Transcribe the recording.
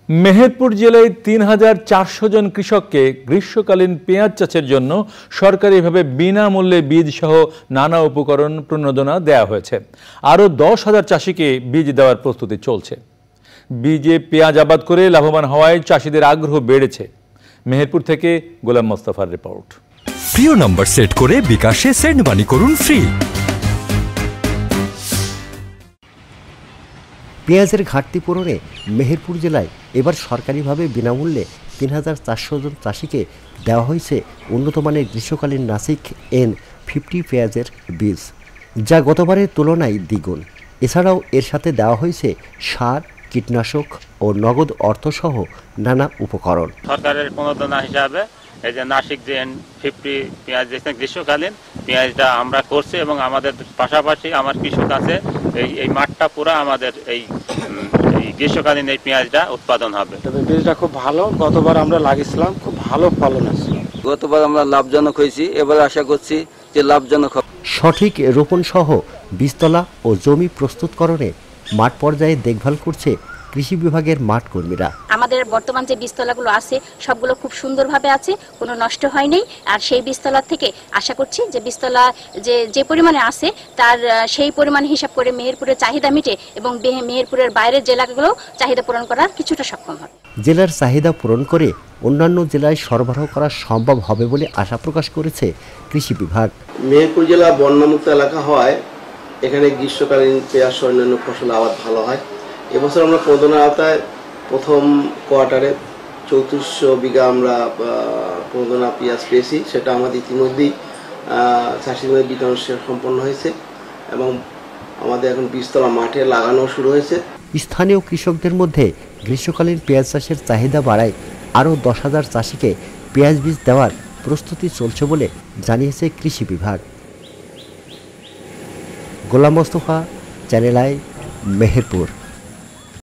মেহেরপুর জেলায় ৩,৪০০ জন কৃষককে গ্রীষ্মকালীন পেঁয়াজ চাষের জন্য সরকারিভাবে বিনামূল্যে বীজ সহ নানা উপকরণ প্রণোদনা দেওয়া হয়েছে। আরও ১০,০০০ চাষিকে বীজ দেওয়ার প্রস্তুতি চলছে। বীজে পেঁয়াজ আবাদ করে লাভবান হওয়ায় চাষিদের আগ্রহ বেড়েছে। মেহেরপুর থেকে গোলাম মোস্তফার রিপোর্ট। প্রিয় নম্বর সেট করে বিকাশে সেন্ড মানি করুন ফ্রি। পেঁয়াজের ঘাটতি পূরণে মেহেরপুর জেলায় এবার সরকারিভাবে বিনামূল্যে ৩,৪০০ জন চাষিকে দেওয়া হয়েছে উন্নতমানের গ্রীষ্মকালীন নাসিক N50 পেঁয়াজের বীজ, যা গতবারের তুলনায় দ্বিগুণ। এছাড়াও এর সাথে দেওয়া হয়েছে সার, কীটনাশক ও নগদ অর্থসহ নানা উপকরণ। সরকারের প্রণোদনা হিসাবে এই যে নাসিক যে N50 পেঁয়াজ গ্রীষ্মকালীন পেঁয়াজটা আমরা করছি এবং আমাদের পাশাপাশি আমার কৃষক আছে এই মাঠটা পুরো আমাদের এই গ্রীষ্মকালীন এই পেঁয়াজটা উৎপাদন হবে। বীজটা খুব ভালো, গতবার আমরা লাগিয়েছিলাম, খুব ভালো ফলন আছে। গতবার আমরা লাভজনক হয়েছি, এবার আশা করছি যে লাভজনক হবে। সঠিক রোপণ সহ বীজতলা ও জমি প্রস্তুতকরণে মাঠ পর্যায়ে দেখভাল করছে কৃষি বিভাগের মাঠ কর্মীরা। আমাদের বর্তমান যে বীজতলাগুলো আছে সবগুলো খুব সুন্দরভাবে আছে, কোনো নষ্ট হয়নি। আর সেই বীজতলা থেকে আশা করছি যে বীজতলা যে পরিমাণে আছে তার সেই পরিমাণ হিসাব করে মেহেরপুরের চাহিদা মিটে এবং মেহেরপুরের বাইরের জেলাগুলো চাহিদা পূরণ করার কিছুটা সক্ষম হবে। জেলার চাহিদা পূরণ করে অন্যান্য জেলায় সরবরাহ করা সম্ভব হবে বলে আশা প্রকাশ করেছে কৃষি বিভাগ। মেহেরপুর জেলা বন্যামুক্ত এলাকা হওয়ায় এখানে গ্রীষ্মকালীন পেঁয়াজ অন্যান্য ফসল আবাদ ভালো হয়। এবছর আমরা প্রণোদনার আওতায় প্রথম কোয়ার্টারে ৩৪০০ বিঘা আমরা প্রণোদনা পেঁয়াজ পেয়েছি। সেটা আমাদের ইতিমধ্যেই চাষিদের বিতরণ সম্পন্ন হয়েছে এবং আমাদের এখন বীজতলা মাঠে লাগানো শুরু হয়েছে। স্থানীয় কৃষকদের মধ্যে গ্রীষ্মকালীন পেঁয়াজ চাষের চাহিদা বাড়ায় আরও ১০,০০০ চাষিকে পেঁয়াজ বীজ দেওয়ার প্রস্তুতি চলছে বলে জানিয়েছে কৃষি বিভাগ। Golam Mostafa, channel I, Meherpur.